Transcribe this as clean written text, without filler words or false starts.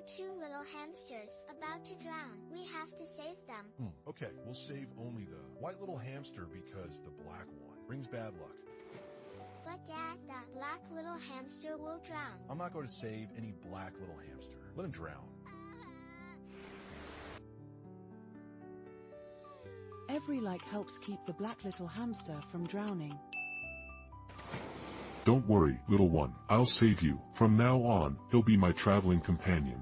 two little hamsters about to drown. We have to save them. Okay, we'll save only the white little hamster because the black one brings bad luck. But Dad, the black little hamster will drown. I'm not going to save any black little hamster. Let him drown. Every like helps keep the black little hamster from drowning. Don't worry, little one, I'll save you. From now on, he'll be my traveling companion.